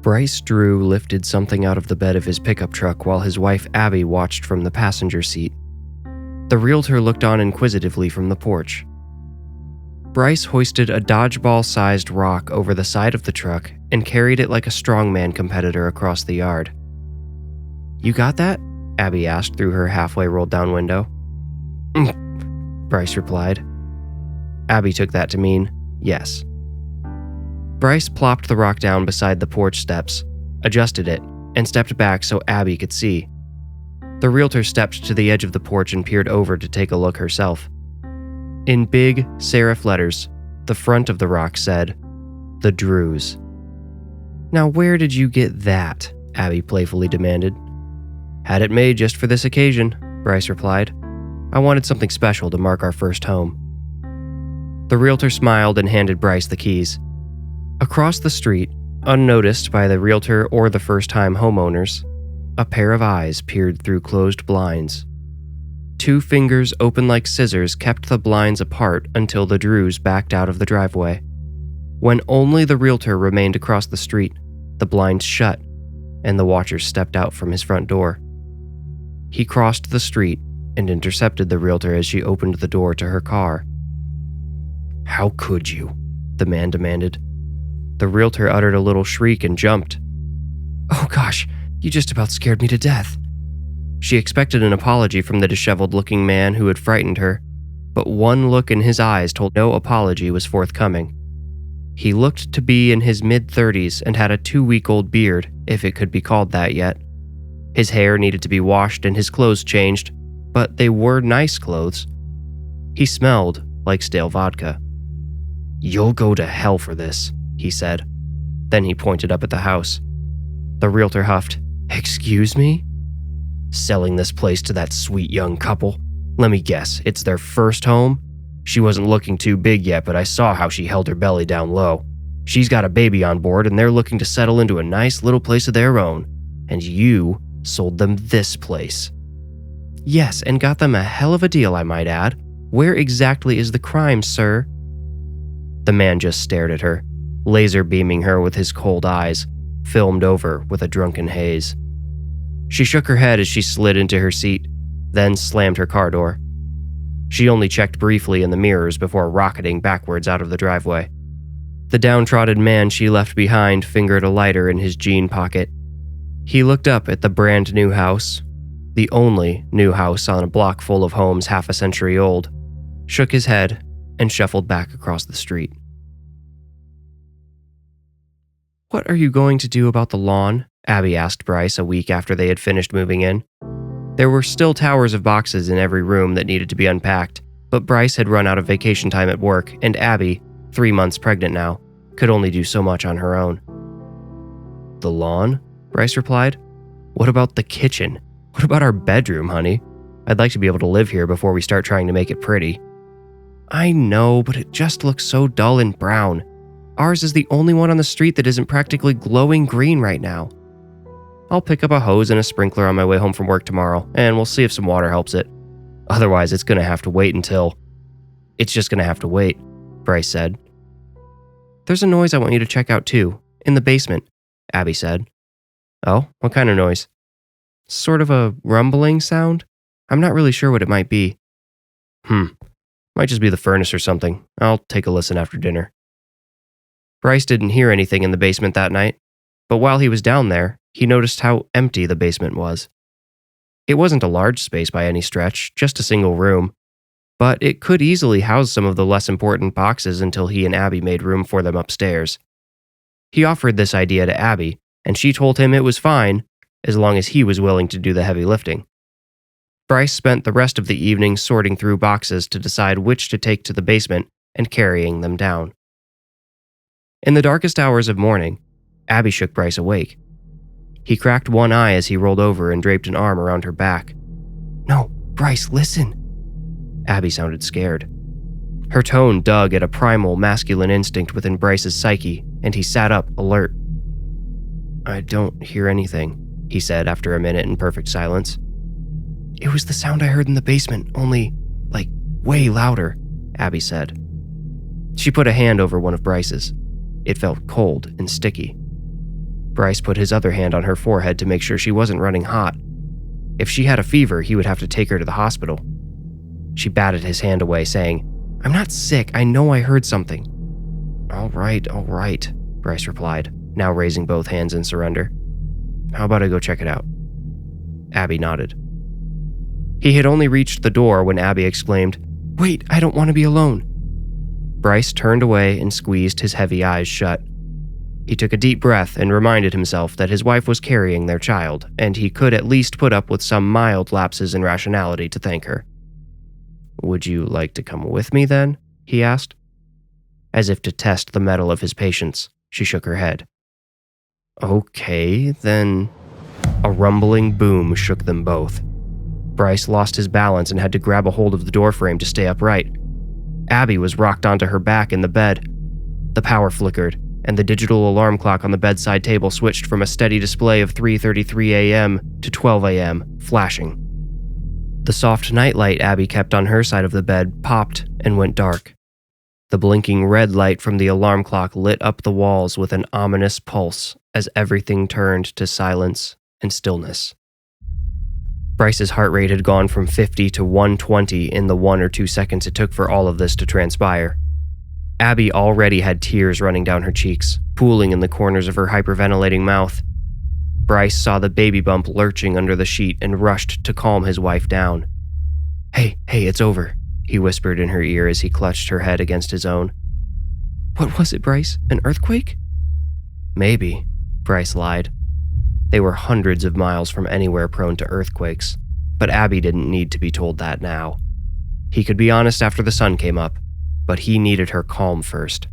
Bryce Drew lifted something out of the bed of his pickup truck while his wife Abby watched from the passenger seat. The realtor looked on inquisitively from the porch. Bryce hoisted a dodgeball-sized rock over the side of the truck and carried it like a strongman competitor across the yard. "You got that?" Abby asked through her halfway rolled down window. Bryce replied. Abby took that to mean yes. Bryce plopped the rock down beside the porch steps, adjusted it, and stepped back so Abby could see. The realtor stepped to the edge of the porch and peered over to take a look herself. In big serif letters, the front of the rock said, "The Drews." "Now where did you get that?" Abby playfully demanded. "Had it made just for this occasion," Bryce replied. "I wanted something special to mark our first home." The realtor smiled and handed Bryce the keys. Across the street, unnoticed by the realtor or the first-time homeowners, a pair of eyes peered through closed blinds. Two fingers open like scissors kept the blinds apart until the Drews backed out of the driveway. When only the realtor remained across the street, the blinds shut, and the watcher stepped out from his front door. He crossed the street and intercepted the realtor as she opened the door to her car. "How could you?" the man demanded. The realtor uttered a little shriek and jumped. "Oh gosh, you just about scared me to death." She expected an apology from the disheveled-looking man who had frightened her, but one look in his eyes told no apology was forthcoming. He looked to be in his mid-30s and had a 2-week-old beard, if it could be called that yet. His hair needed to be washed and his clothes changed, but they were nice clothes. He smelled like stale vodka. "You'll go to hell for this," he said. Then he pointed up at the house. The realtor huffed. "Excuse me? Selling this place to that sweet young couple? Let me guess, it's their first home? She wasn't looking too big yet, but I saw how she held her belly down low. She's got a baby on board and they're looking to settle into a nice little place of their own. And you sold them this place." "Yes, and got them a hell of a deal, I might add. Where exactly is the crime, sir?" The man just stared at her, laser beaming her with his cold eyes, filmed over with a drunken haze. She shook her head as she slid into her seat, then slammed her car door. She only checked briefly in the mirrors before rocketing backwards out of the driveway. The downtrodden man she left behind fingered a lighter in his jean pocket. He looked up at the brand new house, the only new house on a block full of homes half a century old, shook his head, and shuffled back across the street. "What are you going to do about the lawn?" Abby asked Bryce a week after they had finished moving in. There were still towers of boxes in every room that needed to be unpacked, but Bryce had run out of vacation time at work, and Abby, 3 months pregnant now, could only do so much on her own. "The lawn?" Bryce replied. "What about the kitchen? What about our bedroom, honey? I'd like to be able to live here before we start trying to make it pretty." "I know, but it just looks so dull and brown. Ours is the only one on the street that isn't practically glowing green right now. I'll pick up a hose and a sprinkler on my way home from work tomorrow, and we'll see if some water helps it. Otherwise, it's going to have to wait until..." "It's just going to have to wait," Bryce said. "There's a noise I want you to check out too, in the basement," Abby said. "Oh, what kind of noise?" "Sort of a rumbling sound. I'm not really sure what it might be." Might just be the furnace or something. I'll take a listen after dinner." Bryce didn't hear anything in the basement that night, but while he was down there, he noticed how empty the basement was. It wasn't a large space by any stretch, just a single room, but it could easily house some of the less important boxes until he and Abby made room for them upstairs. He offered this idea to Abby, and she told him it was fine, as long as he was willing to do the heavy lifting. Bryce spent the rest of the evening sorting through boxes to decide which to take to the basement and carrying them down. In the darkest hours of morning, Abby shook Bryce awake. He cracked one eye as he rolled over and draped an arm around her back. "No, Bryce, listen." Abby sounded scared. Her tone dug at a primal masculine instinct within Bryce's psyche, and he sat up, alert. "I don't hear anything," he said after a minute in perfect silence. "It was the sound I heard in the basement, only, way louder," Abby said. She put a hand over one of Bryce's. It felt cold and sticky. Bryce put his other hand on her forehead to make sure she wasn't running hot. If she had a fever, he would have to take her to the hospital. She batted his hand away, saying, "I'm not sick. I know I heard something." All right, Bryce replied, now raising both hands in surrender. "How about I go check it out?" Abby nodded. He had only reached the door when Abby exclaimed, "Wait, I don't want to be alone." Bryce turned away and squeezed his heavy eyes shut. He took a deep breath and reminded himself that his wife was carrying their child, and he could at least put up with some mild lapses in rationality to thank her. "Would you like to come with me then?" he asked. As if to test the mettle of his patience, she shook her head. "Okay, then." A rumbling boom shook them both. Bryce lost his balance and had to grab a hold of the doorframe to stay upright. Abby was rocked onto her back in the bed. The power flickered, and the digital alarm clock on the bedside table switched from a steady display of 3:33 a.m. to 12 a.m., flashing. The soft nightlight Abby kept on her side of the bed popped and went dark. The blinking red light from the alarm clock lit up the walls with an ominous pulse as everything turned to silence and stillness. Bryce's heart rate had gone from 50 to 120 in the 1 or 2 seconds it took for all of this to transpire. Abby already had tears running down her cheeks, pooling in the corners of her hyperventilating mouth. Bryce saw the baby bump lurching under the sheet and rushed to calm his wife down. Hey, it's over," he whispered in her ear as he clutched her head against his own. "What was it, Bryce? An earthquake?" "Maybe," Bryce lied. They were hundreds of miles from anywhere prone to earthquakes, but Abby didn't need to be told that now. He could be honest after the sun came up, but he needed her calm first,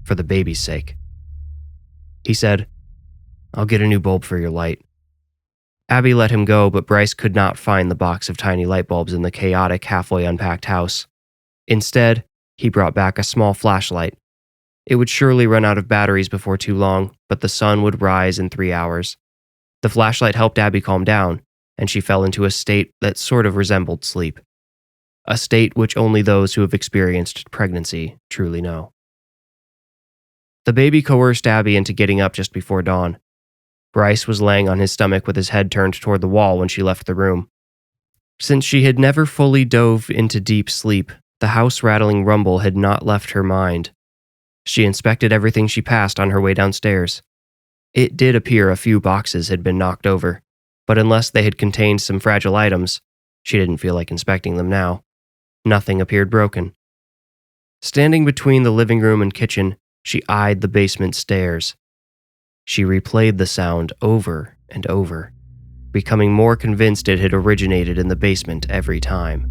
for the baby's sake. He said, "I'll get a new bulb for your light." Abby let him go, but Bryce could not find the box of tiny light bulbs in the chaotic, halfway unpacked house. Instead, he brought back a small flashlight. It would surely run out of batteries before too long, but the sun would rise in 3 hours. The flashlight helped Abby calm down, and she fell into a state that sort of resembled sleep. A state which only those who have experienced pregnancy truly know. The baby coerced Abby into getting up just before dawn. Bryce was laying on his stomach with his head turned toward the wall when she left the room. Since she had never fully dove into deep sleep, the house-rattling rumble had not left her mind. She inspected everything she passed on her way downstairs. It did appear a few boxes had been knocked over, but unless they had contained some fragile items, she didn't feel like inspecting them now. Nothing appeared broken. Standing between the living room and kitchen, she eyed the basement stairs. She replayed the sound over and over, becoming more convinced it had originated in the basement every time.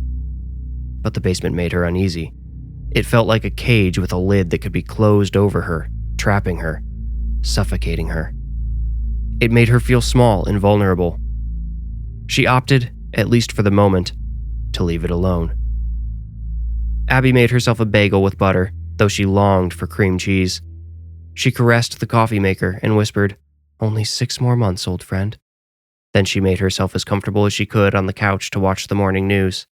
But the basement made her uneasy. It felt like a cage with a lid that could be closed over her, trapping her, suffocating her. It made her feel small and vulnerable. She opted, at least for the moment, to leave it alone. Abby made herself a bagel with butter, though she longed for cream cheese. She caressed the coffee maker and whispered, "Only 6 more months, old friend." Then she made herself as comfortable as she could on the couch to watch the morning news.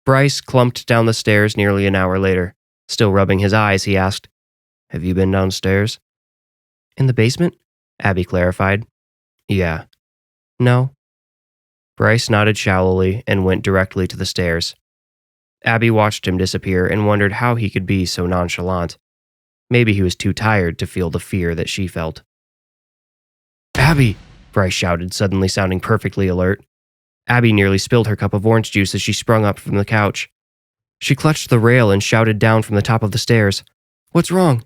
Bryce clumped down the stairs nearly an hour later. Still rubbing his eyes, he asked, "Have you been downstairs?" "In the basement?" Abby clarified. "Yeah." "No." Bryce nodded shallowly and went directly to the stairs. Abby watched him disappear and wondered how he could be so nonchalant. Maybe he was too tired to feel the fear that she felt. "Abby!" Bryce shouted, suddenly sounding perfectly alert. Abby nearly spilled her cup of orange juice as she sprung up from the couch. She clutched the rail and shouted down from the top of the stairs, "What's wrong?"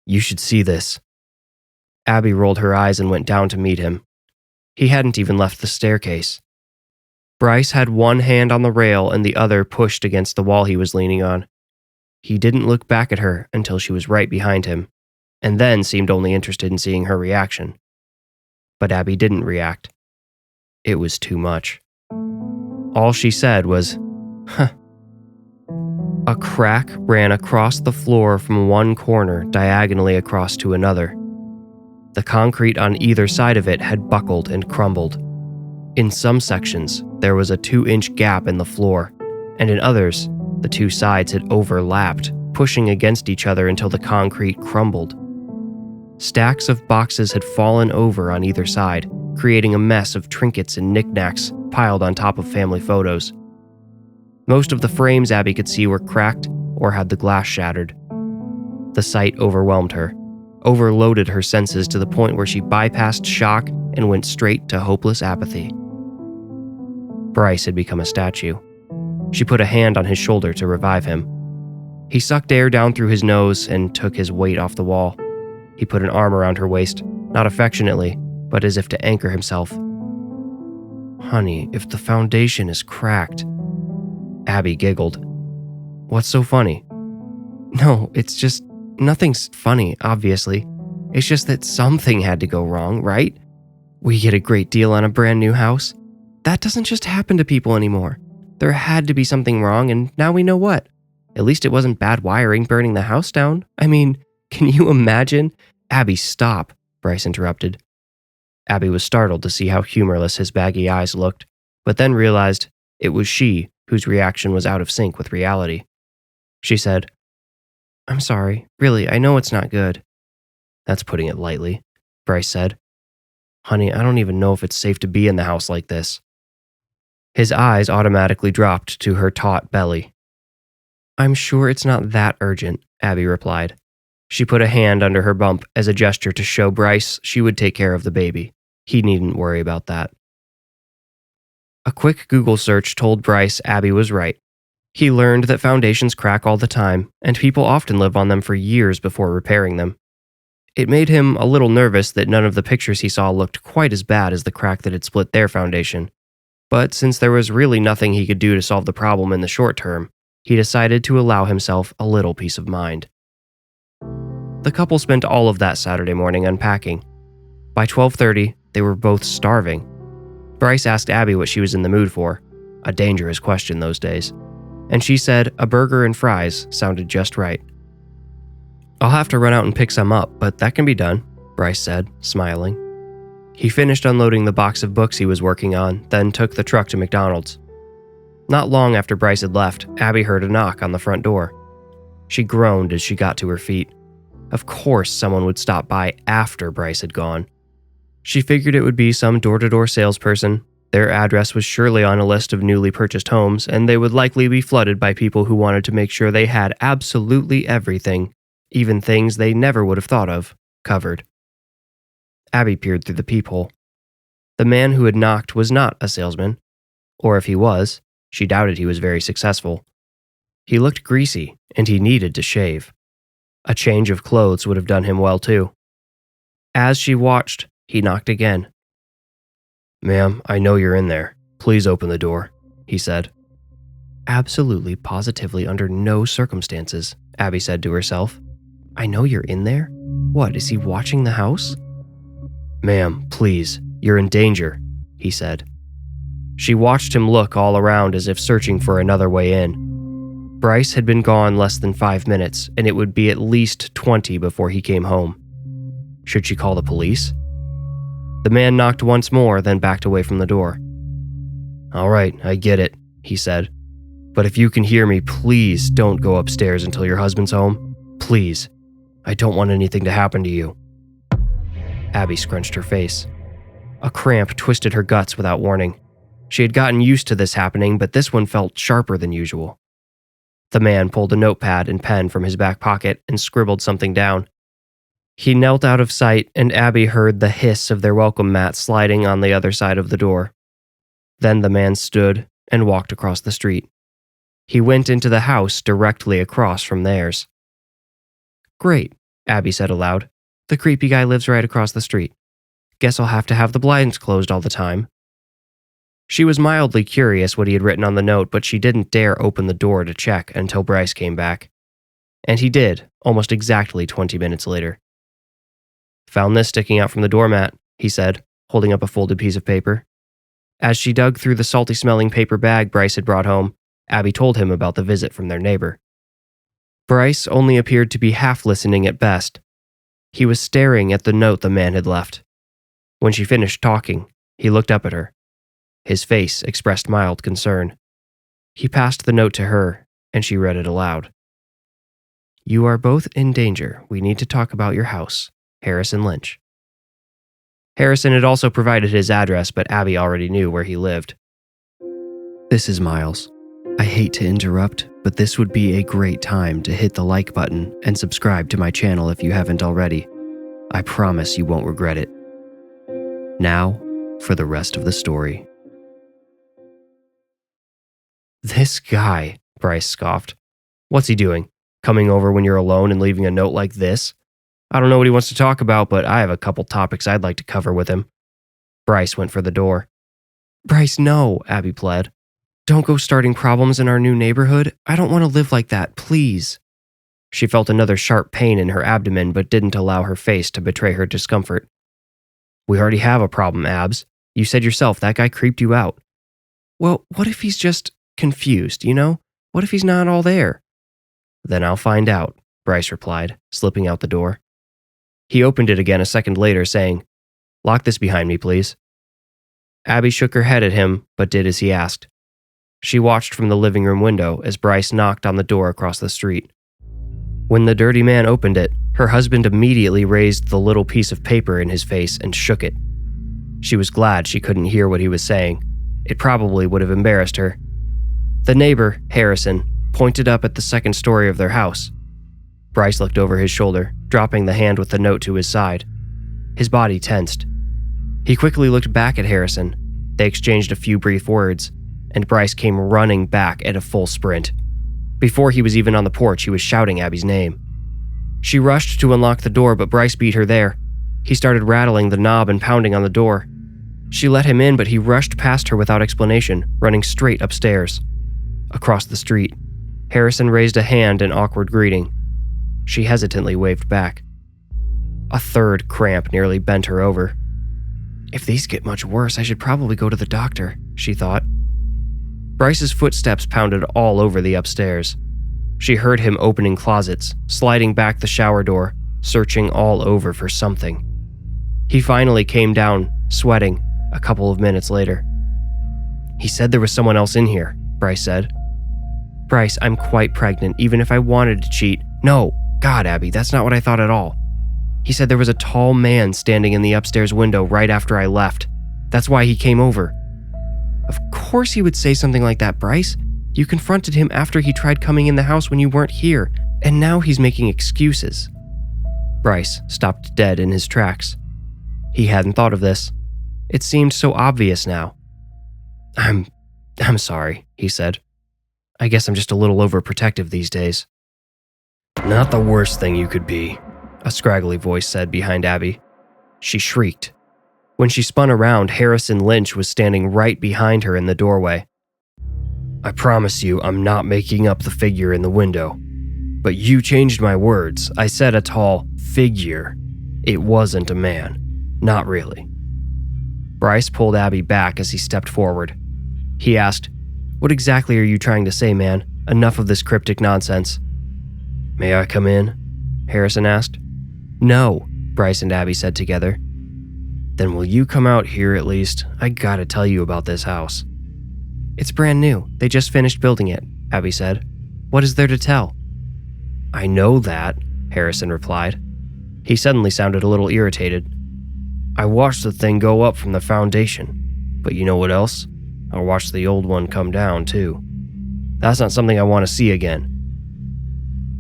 "You should see this." Abby rolled her eyes and went down to meet him. He hadn't even left the staircase. Bryce had one hand on the rail and the other pushed against the wall he was leaning on. He didn't look back at her until she was right behind him, and then seemed only interested in seeing her reaction. But Abby didn't react. It was too much. All she said was, "Huh." A crack ran across the floor from one corner diagonally across to another. The concrete on either side of it had buckled and crumbled. In some sections, there was a 2-inch gap in the floor, and in others, the two sides had overlapped, pushing against each other until the concrete crumbled. Stacks of boxes had fallen over on either side, creating a mess of trinkets and knickknacks piled on top of family photos. Most of the frames Abby could see were cracked or had the glass shattered. The sight overwhelmed her, overloaded her senses to the point where she bypassed shock and went straight to hopeless apathy. Bryce had become a statue. She put a hand on his shoulder to revive him. He sucked air down through his nose and took his weight off the wall. He put an arm around her waist, not affectionately, but as if to anchor himself. "Honey, if the foundation is cracked..." Abby giggled. "What's so funny?" "No, it's just... nothing's funny, obviously. It's just that something had to go wrong, right? We get a great deal on a brand new house. That doesn't just happen to people anymore. There had to be something wrong, and now we know what. At least it wasn't bad wiring burning the house down. I mean, can you imagine?" "Abby, stop," Bryce interrupted. Abby was startled to see how humorless his baggy eyes looked, but then realized it was she whose reaction was out of sync with reality. She said, "I'm sorry. Really, I know it's not good." "That's putting it lightly," Bryce said. "Honey, I don't even know if it's safe to be in the house like this." His eyes automatically dropped to her taut belly. "I'm sure it's not that urgent," Abby replied. She put a hand under her bump as a gesture to show Bryce she would take care of the baby. He needn't worry about that. A quick Google search told Bryce Abby was right. He learned that foundations crack all the time, and people often live on them for years before repairing them. It made him a little nervous that none of the pictures he saw looked quite as bad as the crack that had split their foundation. But since there was really nothing he could do to solve the problem in the short term, he decided to allow himself a little peace of mind. The couple spent all of that Saturday morning unpacking. By 12:30, they were both starving. Bryce asked Abby what she was in the mood for, a dangerous question those days, and she said a burger and fries sounded just right. "I'll have to run out and pick some up, but that can be done," Bryce said, smiling. He finished unloading the box of books he was working on, then took the truck to McDonald's. Not long after Bryce had left, Abby heard a knock on the front door. She groaned as she got to her feet. Of course someone would stop by after Bryce had gone. She figured it would be some door-to-door salesperson. Their address was surely on a list of newly purchased homes, and they would likely be flooded by people who wanted to make sure they had absolutely everything, even things they never would have thought of, covered. Abby peered through the peephole. The man who had knocked was not a salesman, or if he was, she doubted he was very successful. He looked greasy, and he needed to shave. A change of clothes would have done him well too. As she watched, he knocked again. "Ma'am, I know you're in there. Please open the door," he said. Absolutely, positively, under no circumstances, Abby said to herself. "I know you're in there? What, is he watching the house?" "Ma'am, please, you're in danger," he said. She watched him look all around as if searching for another way in. Bryce had been gone less than 5 minutes, and it would be at least 20 before he came home. Should she call the police? The man knocked once more, then backed away from the door. "All right, I get it," he said. "But if you can hear me, please don't go upstairs until your husband's home. Please. I don't want anything to happen to you." Abby scrunched her face. A cramp twisted her guts without warning. She had gotten used to this happening, but this one felt sharper than usual. The man pulled a notepad and pen from his back pocket and scribbled something down. He knelt out of sight, and Abby heard the hiss of their welcome mat sliding on the other side of the door. Then the man stood and walked across the street. He went into the house directly across from theirs. "Great," Abby said aloud. "The creepy guy lives right across the street. Guess I'll have to have the blinds closed all the time." She was mildly curious what he had written on the note, but she didn't dare open the door to check until Bryce came back. And he did, almost exactly 20 minutes later. "Found this sticking out from the doormat," he said, holding up a folded piece of paper. As she dug through the salty-smelling paper bag Bryce had brought home, Abby told him about the visit from their neighbor. Bryce only appeared to be half listening at best. He was staring at the note the man had left. When she finished talking, he looked up at her. His face expressed mild concern. He passed the note to her, and she read it aloud. "You are both in danger. We need to talk about your house. Harrison Lynch. Harrison had also provided his address, but Abby already knew where he lived. This is Miles. I hate to interrupt, but this would be a great time to hit the like button and subscribe to my channel if you haven't already. I promise you won't regret it. Now, for the rest of the story. This guy, Bryce scoffed. What's he doing? Coming over when you're alone and leaving a note like this? I don't know what he wants to talk about, but I have a couple topics I'd like to cover with him. Bryce went for the door. Bryce, no, Abby pled. Don't go starting problems in our new neighborhood. I don't want to live like that, please. She felt another sharp pain in her abdomen, but didn't allow her face to betray her discomfort. We already have a problem, Abs. You said yourself that guy creeped you out. Well, what if he's just confused, you know? What if he's not all there? Then I'll find out, Bryce replied, slipping out the door. He opened it again a second later, saying, Lock this behind me, please. Abby shook her head at him, but did as he asked. She watched from the living room window as Bryce knocked on the door across the street. When the dirty man opened it, her husband immediately raised the little piece of paper in his face and shook it. She was glad she couldn't hear what he was saying. It probably would have embarrassed her. The neighbor, Harrison, pointed up at the second story of their house. Bryce looked over his shoulder, dropping the hand with the note to his side. His body tensed. He quickly looked back at Harrison. They exchanged a few brief words, and Bryce came running back at a full sprint. Before he was even on the porch, he was shouting Abby's name. She rushed to unlock the door, but Bryce beat her there. He started rattling the knob and pounding on the door. She let him in, but he rushed past her without explanation, running straight upstairs. Across the street, Harrison raised a hand in awkward greeting. She hesitantly waved back. A third cramp nearly bent her over. If these get much worse, I should probably go to the doctor, she thought. Bryce's footsteps pounded all over the upstairs. She heard him opening closets, sliding back the shower door, searching all over for something. He finally came down, sweating, a couple of minutes later. He said there was someone else in here, Bryce said. Bryce, I'm quite pregnant, even if I wanted to cheat. No, God, Abby, that's not what I thought at all. He said there was a tall man standing in the upstairs window right after I left. That's why he came over. Of course he would say something like that, Bryce. You confronted him after he tried coming in the house when you weren't here, and now he's making excuses. Bryce stopped dead in his tracks. He hadn't thought of this. It seemed so obvious now. I'm sorry, he said. I guess I'm just a little overprotective these days. Not the worst thing you could be, a scraggly voice said behind Abby. She shrieked. When she spun around, Harrison Lynch was standing right behind her in the doorway. I promise you I'm not making up the figure in the window. But you changed my words. I said a tall figure. It wasn't a man. Not really. Bryce pulled Abby back as he stepped forward. He asked, What exactly are you trying to say, man? Enough of this cryptic nonsense. May I come in? Harrison asked. No, Bryce and Abby said together. Then will you come out here at least? I gotta tell you about this house. It's brand new. They just finished building it, Abby said. What is there to tell? I know that, Harrison replied. He suddenly sounded a little irritated. I watched the thing go up from the foundation. But you know what else? I watched the old one come down, too. That's not something I want to see again.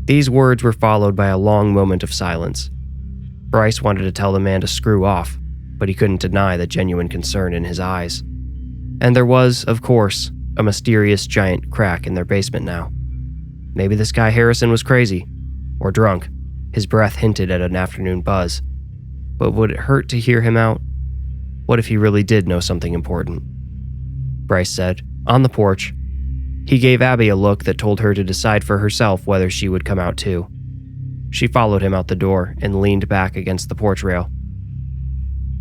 These words were followed by a long moment of silence. Bryce wanted to tell the man to screw off, but he couldn't deny the genuine concern in his eyes. And there was, of course, a mysterious giant crack in their basement now. Maybe this guy Harrison was crazy, or drunk. His breath hinted at an afternoon buzz. But would it hurt to hear him out? What if he really did know something important? Bryce said, on the porch. He gave Abby a look that told her to decide for herself whether she would come out too. She followed him out the door and leaned back against the porch rail.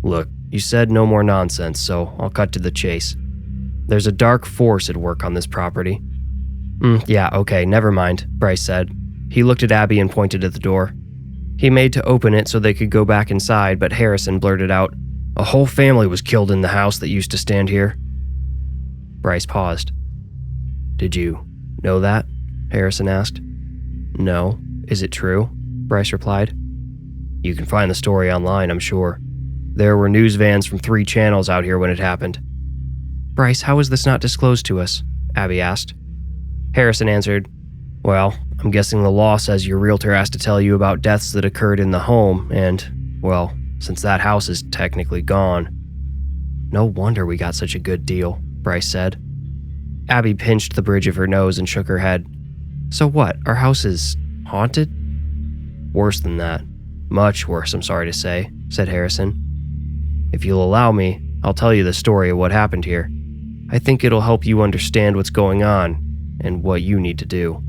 Look, you said no more nonsense, so I'll cut to the chase. There's a dark force at work on this property. Yeah, okay, never mind, Bryce said. He looked at Abby and pointed at the door. He made to open it so they could go back inside, but Harrison blurted out, A whole family was killed in the house that used to stand here. Bryce paused. Did you know that? Harrison asked. No. Is it true? Bryce replied. You can find the story online, I'm sure. There were news vans from 3 channels out here when it happened. Bryce, how is this not disclosed to us? Abby asked. Harrison answered, Well, I'm guessing the law says your realtor has to tell you about deaths that occurred in the home, and, well, since that house is technically gone. No wonder we got such a good deal, Bryce said. Abby pinched the bridge of her nose and shook her head. So what, our house is haunted? Worse than that. Much worse, I'm sorry to say, said Harrison. If you'll allow me, I'll tell you the story of what happened here. I think it'll help you understand what's going on and what you need to do.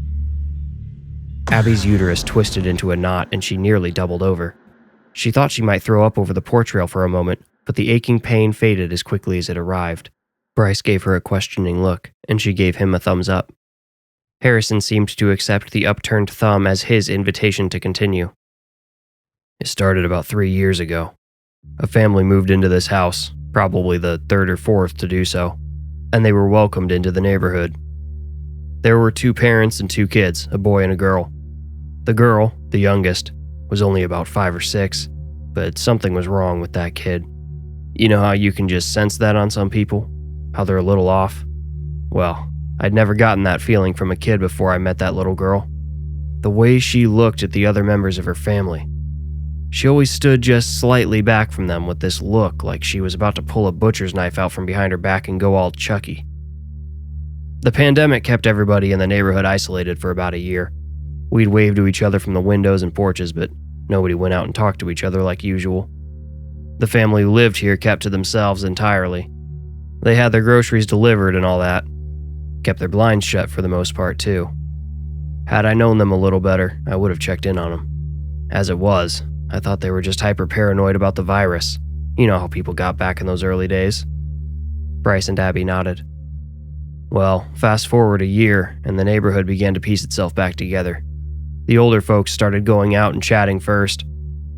Abby's uterus twisted into a knot and she nearly doubled over. She thought she might throw up over the porch rail for a moment, but the aching pain faded as quickly as it arrived. Bryce gave her a questioning look, and she gave him a thumbs up. Harrison seemed to accept the upturned thumb as his invitation to continue. It started about 3 years ago. A family moved into this house, probably the 3rd or 4th to do so, and they were welcomed into the neighborhood. There were 2 parents and 2 kids, a boy and a girl. The girl, the youngest, was only about 5 or 6, but something was wrong with that kid. You know how you can just sense that on some people? How they're a little off? Well, I'd never gotten that feeling from a kid before I met that little girl. The way she looked at the other members of her family. She always stood just slightly back from them with this look like she was about to pull a butcher's knife out from behind her back and go all Chucky. The pandemic kept everybody in the neighborhood isolated for about a year. We'd wave to each other from the windows and porches, but nobody went out and talked to each other like usual. The family who lived here kept to themselves entirely. They had their groceries delivered and all that. Kept their blinds shut for the most part, too. Had I known them a little better, I would have checked in on them. As it was, I thought they were just hyper-paranoid about the virus. You know how people got back in those early days. Bryce and Abby nodded. Well, fast forward a year, and the neighborhood began to piece itself back together. The older folks started going out and chatting first.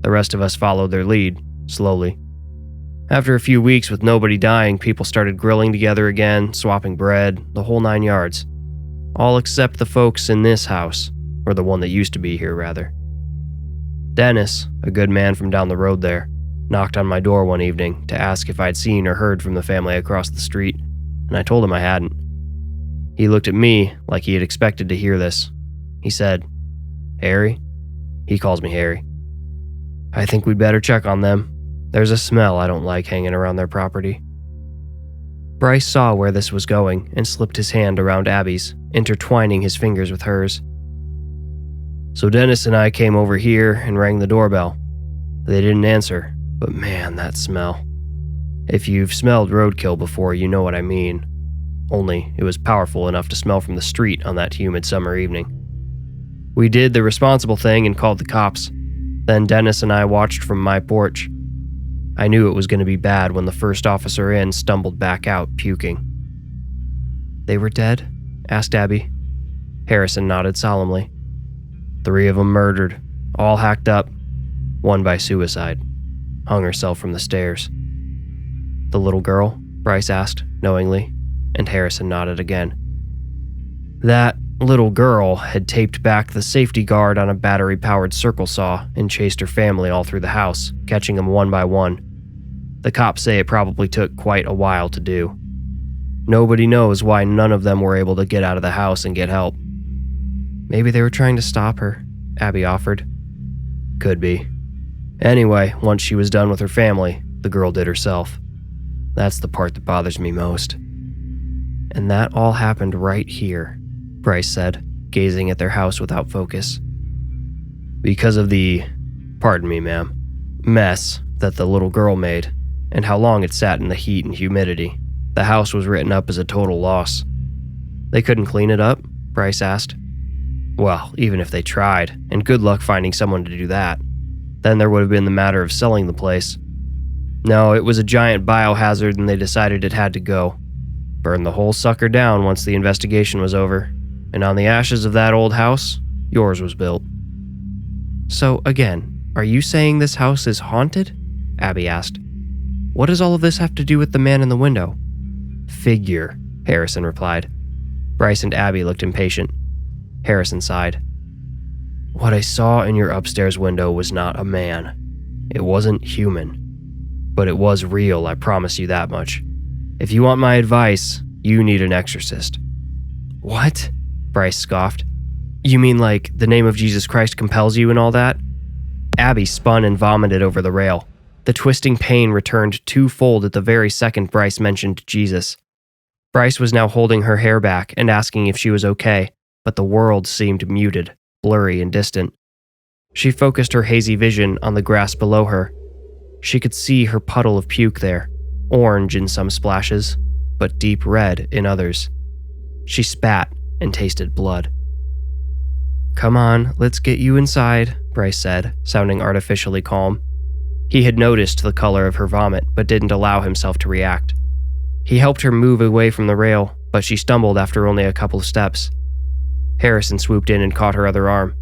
The rest of us followed their lead, slowly. After a few weeks with nobody dying, people started grilling together again, swapping bread, the whole 9 yards. All except the folks in this house, or the one that used to be here, rather. Dennis, a good man from down the road there, knocked on my door one evening to ask if I'd seen or heard from the family across the street, and I told him I hadn't. He looked at me like he had expected to hear this. He said, Harry? He calls me Harry. I think we'd better check on them. There's a smell I don't like hanging around their property. Bryce saw where this was going and slipped his hand around Abby's, intertwining his fingers with hers. So Dennis and I came over here and rang the doorbell. They didn't answer, but man, that smell. If you've smelled roadkill before, you know what I mean. Only it was powerful enough to smell from the street on that humid summer evening. We did the responsible thing and called the cops. Then Dennis and I watched from my porch. I knew it was going to be bad when the first officer in stumbled back out, puking. They were dead? Asked Abby. Harrison nodded solemnly. 3 of them murdered, all hacked up, one by suicide. Hung herself from the stairs. The little girl? Bryce asked, knowingly, and Harrison nodded again. That little girl had taped back the safety guard on a battery-powered circle saw and chased her family all through the house, catching them one by one. The cops say it probably took quite a while to do. Nobody knows why none of them were able to get out of the house and get help. Maybe they were trying to stop her, Abby offered. Could be. Anyway, once she was done with her family, the girl did herself. That's the part that bothers me most. And that all happened right here, Bryce said, gazing at their house without focus. Because of the, pardon me, ma'am, mess that the little girl made, and how long it sat in the heat and humidity, the house was written up as a total loss. They couldn't clean it up? Bryce asked. Well, even if they tried, and good luck finding someone to do that. Then there would have been the matter of selling the place. No, it was a giant biohazard and they decided it had to go. Burned the whole sucker down once the investigation was over. And on the ashes of that old house, yours was built. So again, are you saying this house is haunted? Abby asked. What does all of this have to do with the man in the window? Figure, Harrison replied. Bryce and Abby looked impatient. Harrison sighed. What I saw in your upstairs window was not a man. It wasn't human. But it was real, I promise you that much. If you want my advice, you need an exorcist." "What?" Bryce scoffed. "You mean like the name of Jesus Christ compels you and all that?" Abby spun and vomited over the rail. The twisting pain returned twofold at the very second Bryce mentioned Jesus. Bryce was now holding her hair back and asking if she was okay, but the world seemed muted, blurry and distant. She focused her hazy vision on the grass below her. She could see her puddle of puke there, orange in some splashes, but deep red in others. She spat and tasted blood. "Come on, let's get you inside," Bryce said, sounding artificially calm. He had noticed the color of her vomit, but didn't allow himself to react. He helped her move away from the rail, but she stumbled after only a couple of steps. Harrison swooped in and caught her other arm.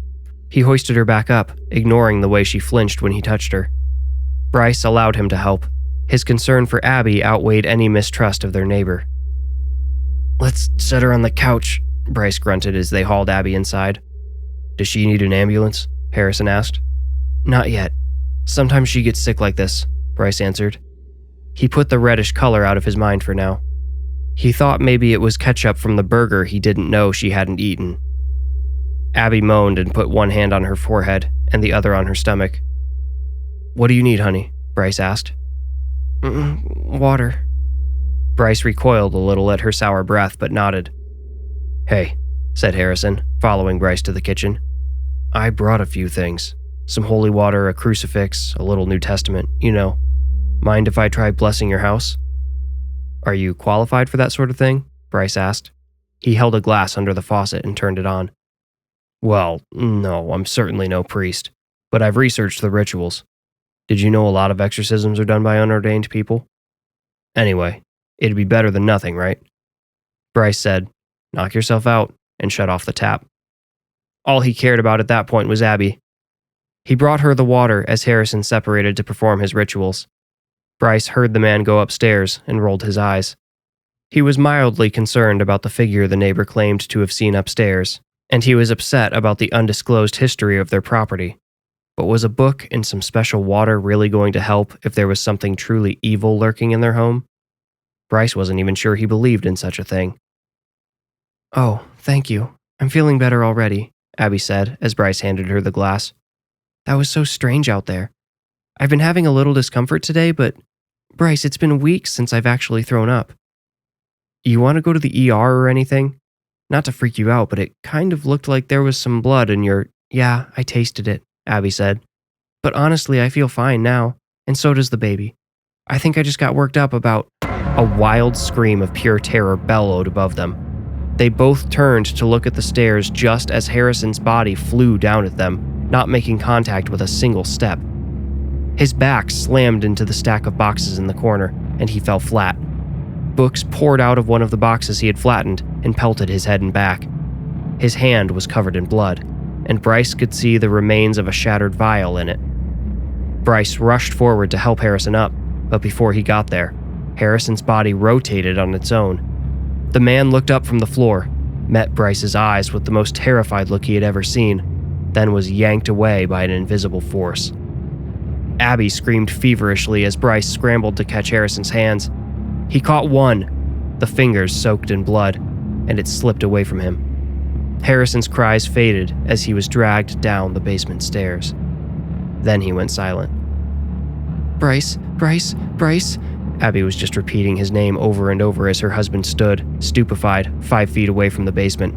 He hoisted her back up, ignoring the way she flinched when he touched her. Bryce allowed him to help. His concern for Abby outweighed any mistrust of their neighbor. "Let's set her on the couch," Bryce grunted as they hauled Abby inside. "Does she need an ambulance?" Harrison asked. "Not yet. Sometimes she gets sick like this," Bryce answered. He put the reddish color out of his mind for now. He thought maybe it was ketchup from the burger he didn't know she hadn't eaten. Abby moaned and put one hand on her forehead and the other on her stomach. "What do you need, honey?" Bryce asked. Water." Bryce recoiled a little at her sour breath, but nodded. "Hey," said Harrison, following Bryce to the kitchen. "I brought a few things. Some holy water, a crucifix, a little New Testament, you know. Mind if I try blessing your house?" "Are you qualified for that sort of thing?" Bryce asked. He held a glass under the faucet and turned it on. "Well, no, I'm certainly no priest, but I've researched the rituals. Did you know a lot of exorcisms are done by unordained people? Anyway, it'd be better than nothing, right?" Bryce said, "Knock yourself out," and shut off the tap. All he cared about at that point was Abby. He brought her the water as Harrison separated to perform his rituals. Bryce heard the man go upstairs and rolled his eyes. He was mildly concerned about the figure the neighbor claimed to have seen upstairs, and he was upset about the undisclosed history of their property. But was a book and some special water really going to help if there was something truly evil lurking in their home? Bryce wasn't even sure he believed in such a thing. "Oh, thank you. I'm feeling better already," Abby said as Bryce handed her the glass. "That was so strange out there. I've been having a little discomfort today, but Bryce, it's been weeks since I've actually thrown up." "You want to go to the ER or anything? Not to freak you out, but it kind of looked like there was some blood in your—" "Yeah, I tasted it," Abby said. "But honestly, I feel fine now, and so does the baby. I think I just got worked up about—" A wild scream of pure terror bellowed above them. They both turned to look at the stairs just as Harrison's body flew down at them, not making contact with a single step. His back slammed into the stack of boxes in the corner, and he fell flat. Books poured out of one of the boxes he had flattened and pelted his head and back. His hand was covered in blood, and Bryce could see the remains of a shattered vial in it. Bryce rushed forward to help Harrison up, but before he got there, Harrison's body rotated on its own. The man looked up from the floor, met Bryce's eyes with the most terrified look he had ever seen, then was yanked away by an invisible force. Abby screamed feverishly as Bryce scrambled to catch Harrison's hands. He caught one, the fingers soaked in blood, and it slipped away from him. Harrison's cries faded as he was dragged down the basement stairs. Then he went silent. "Bryce, Bryce, Bryce." Abby was just repeating his name over and over as her husband stood, stupefied, 5 feet away from the basement.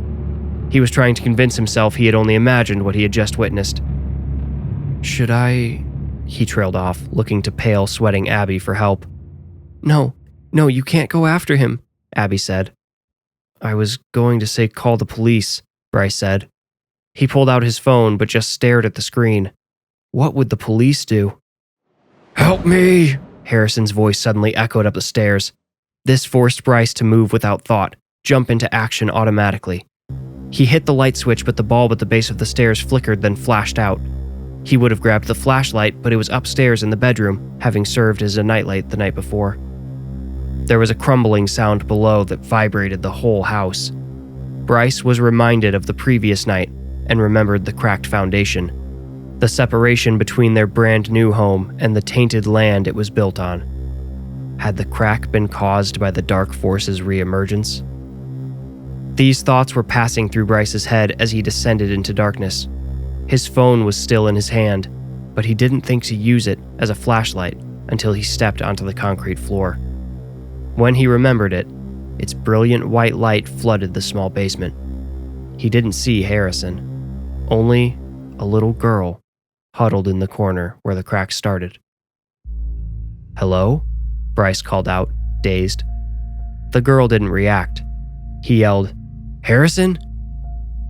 He was trying to convince himself he had only imagined what he had just witnessed. "Should I—" He trailed off, looking to pale, sweating Abby for help. No, you can't go after him," Abby said. "I was going to say call the police," Bryce said. He pulled out his phone but just stared at the screen. What would the police do? "Help me!" Harrison's voice suddenly echoed up the stairs. This forced Bryce to move without thought, jump into action automatically. He hit the light switch, but the bulb at the base of the stairs flickered, then flashed out. He would have grabbed the flashlight, but it was upstairs in the bedroom, having served as a nightlight the night before. There was a crumbling sound below that vibrated the whole house. Bryce was reminded of the previous night and remembered the cracked foundation. the separation between their brand new home and the tainted land it was built on. Had the crack been caused by the dark force's reemergence? These thoughts were passing through Bryce's head as he descended into darkness. His phone was still in his hand, but he didn't think to use it as a flashlight until he stepped onto the concrete floor. When he remembered it, its brilliant white light flooded the small basement. He didn't see Harrison, only a little girl huddled in the corner where the crack started. "Hello?" Bryce called out, dazed. The girl didn't react. He yelled, "Harrison?"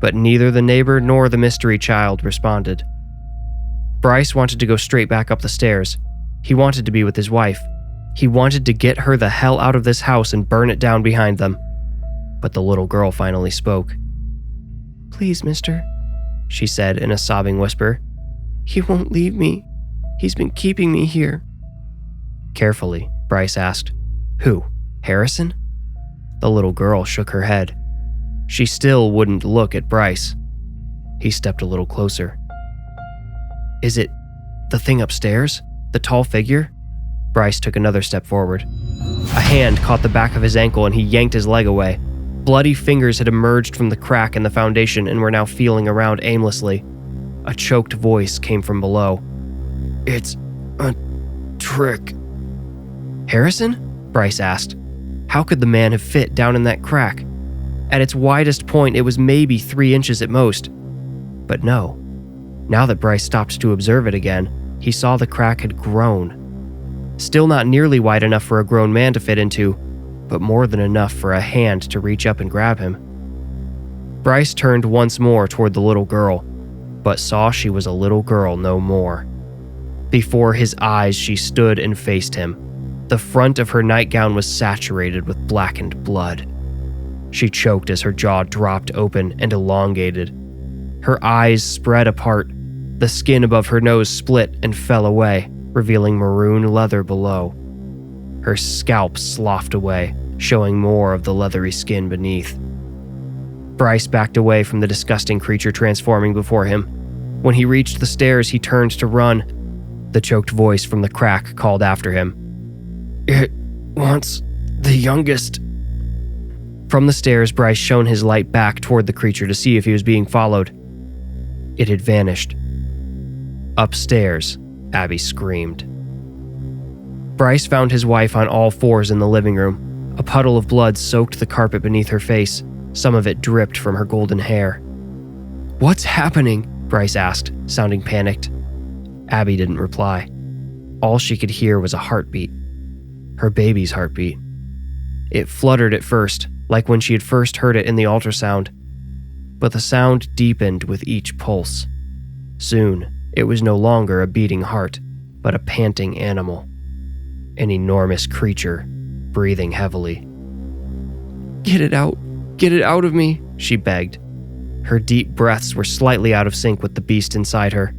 But neither the neighbor nor the mystery child responded. Bryce wanted to go straight back up the stairs. He wanted to be with his wife. He wanted to get her the hell out of this house and burn it down behind them. But the little girl finally spoke. "Please, mister," she said in a sobbing whisper. "He won't leave me. He's been keeping me here." Carefully, Bryce asked, "Who? Harrison?" The little girl shook her head. She still wouldn't look at Bryce. He stepped a little closer. "Is it the thing upstairs? The tall figure?" Bryce took another step forward. A hand caught the back of his ankle and he yanked his leg away. Bloody fingers had emerged from the crack in the foundation and were now feeling around aimlessly. A choked voice came from below. "It's a trick." "Harrison?" Bryce asked. How could the man have fit down in that crack? At its widest point, it was maybe 3 inches at most. But no. Now that Bryce stopped to observe it again, he saw the crack had grown. Still not nearly wide enough for a grown man to fit into, but more than enough for a hand to reach up and grab him. Bryce turned once more toward the little girl, but saw she was a little girl no more. Before his eyes, she stood and faced him. The front of her nightgown was saturated with blackened blood. She choked as her jaw dropped open and elongated. Her eyes spread apart. The skin above her nose split and fell away, revealing maroon leather below. Her scalp sloughed away, showing more of the leathery skin beneath. Bryce backed away from the disgusting creature transforming before him. When he reached the stairs, he turned to run. The choked voice from the crack called after him. "It wants the youngest." From the stairs, Bryce shone his light back toward the creature to see if he was being followed. It had vanished. Upstairs, Abby screamed. Bryce found his wife on all fours in the living room. A puddle of blood soaked the carpet beneath her face. Some of it dripped from her golden hair. "What's happening?" Bryce asked, sounding panicked. Abby didn't reply. All she could hear was a heartbeat. Her baby's heartbeat. It fluttered at first, like when she had first heard it in the ultrasound. But the sound deepened with each pulse. Soon, it was no longer a beating heart, but a panting animal. An enormous creature, breathing heavily. Get it out of me," she begged. Her deep breaths were slightly out of sync with the beast inside her.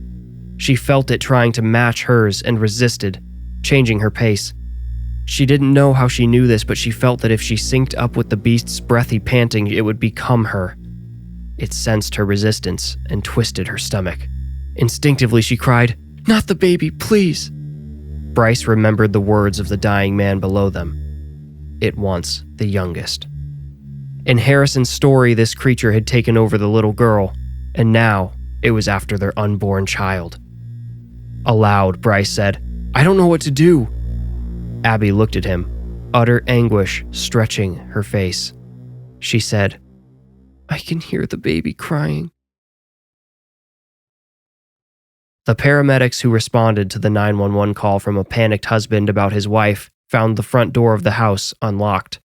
She felt it trying to match hers and resisted, changing her pace. She didn't know how she knew this, but she felt that if she synced up with the beast's breathy panting, it would become her. It sensed her resistance and twisted her stomach. Instinctively, she cried, "Not the baby, please!" Bryce remembered the words of the dying man below them. It wants the youngest. In Harrison's story, this creature had taken over the little girl, and now it was after their unborn child. Aloud, Bryce said, "I don't know what to do." Abby looked at him, utter anguish stretching her face. She said, "I can hear the baby crying." The paramedics who responded to the 911 call from a panicked husband about his wife found the front door of the house unlocked.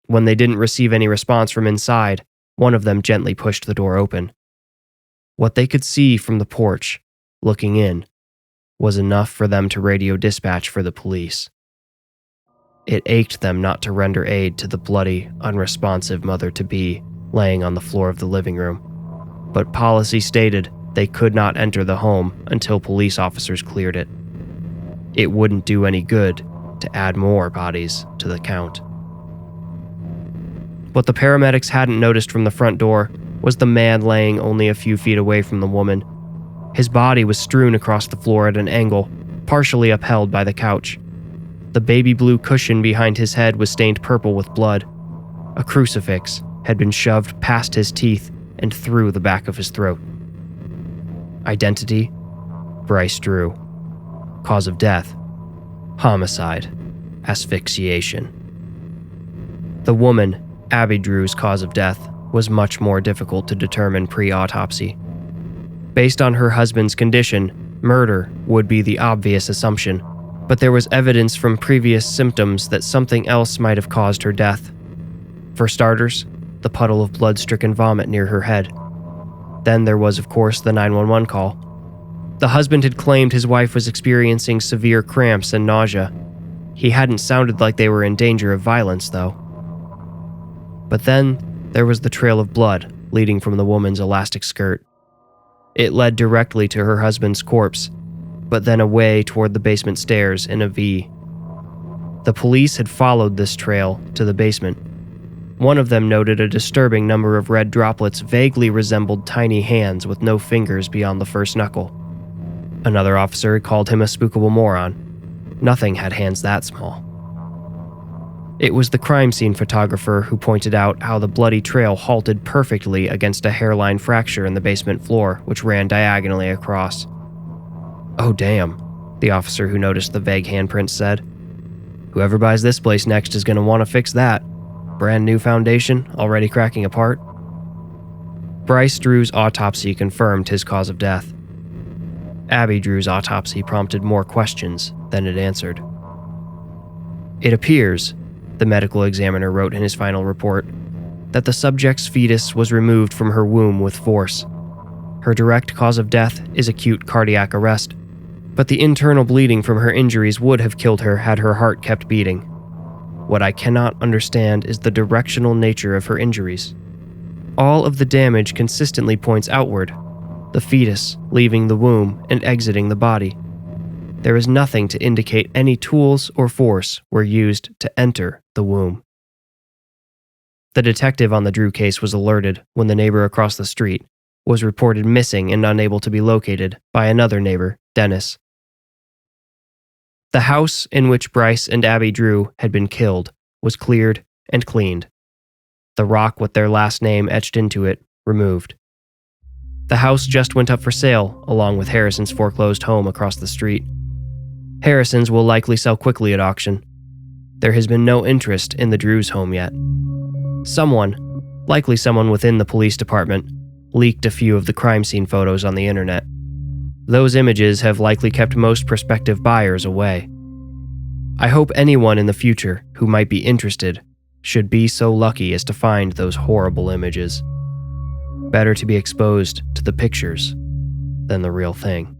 When they didn't receive any response from inside, one of them gently pushed the door open. What they could see from the porch, looking in, was enough for them to radio dispatch for the police. It ached them not to render aid to the bloody, unresponsive mother-to-be laying on the floor of the living room, but policy stated they could not enter the home until police officers cleared it. It wouldn't do any good to add more bodies to the count. What the paramedics hadn't noticed from the front door was the man laying only a few feet away from the woman. His body was strewn across the floor at an angle, partially upheld by the couch. The baby blue cushion behind his head was stained purple with blood. A crucifix had been shoved past his teeth and through the back of his throat. Identity: Bryce Drew. Cause of death: homicide, asphyxiation. The woman, Abby Drew's cause of death was much more difficult to determine pre-autopsy. Based on her husband's condition, murder would be the obvious assumption, but there was evidence from previous symptoms that something else might have caused her death. For starters, the puddle of blood-stricken vomit near her head. Then there was, of course, the 911 call. The husband had claimed his wife was experiencing severe cramps and nausea. He hadn't sounded like they were in danger of violence, though. But then there was the trail of blood leading from the woman's elastic skirt. It led directly to her husband's corpse, but then away toward the basement stairs in a V. The police had followed this trail to the basement. One of them noted a disturbing number of red droplets vaguely resembled tiny hands with no fingers beyond the first knuckle. Another officer called him a spookable moron. Nothing had hands that small. It was the crime scene photographer who pointed out how the bloody trail halted perfectly against a hairline fracture in the basement floor, which ran diagonally across. "Oh damn," the officer who noticed the vague handprints said. "Whoever buys this place next is going to want to fix that. Brand new foundation, already cracking apart." Bryce Drew's autopsy confirmed his cause of death. Abby Drew's autopsy prompted more questions than it answered. "It appears," the medical examiner wrote in his final report, "that the subject's fetus was removed from her womb with force. Her direct cause of death is acute cardiac arrest, but the internal bleeding from her injuries would have killed her had her heart kept beating. What I cannot understand is the directional nature of her injuries. All of the damage consistently points outward, the fetus leaving the womb and exiting the body. There is nothing to indicate any tools or force were used to enter the womb." The detective on the Drew case was alerted when the neighbor across the street was reported missing and unable to be located by another neighbor, Dennis. The house in which Bryce and Abby Drew had been killed was cleared and cleaned. The rock with their last name etched into it removed. The house just went up for sale, along with Harrison's foreclosed home across the street. Harrison's will likely sell quickly at auction. There has been no interest in the Drews' home yet. Someone, likely someone within the police department, leaked a few of the crime scene photos on the internet. Those images have likely kept most prospective buyers away. I hope anyone in the future who might be interested should be so lucky as to find those horrible images. Better to be exposed to the pictures than the real thing.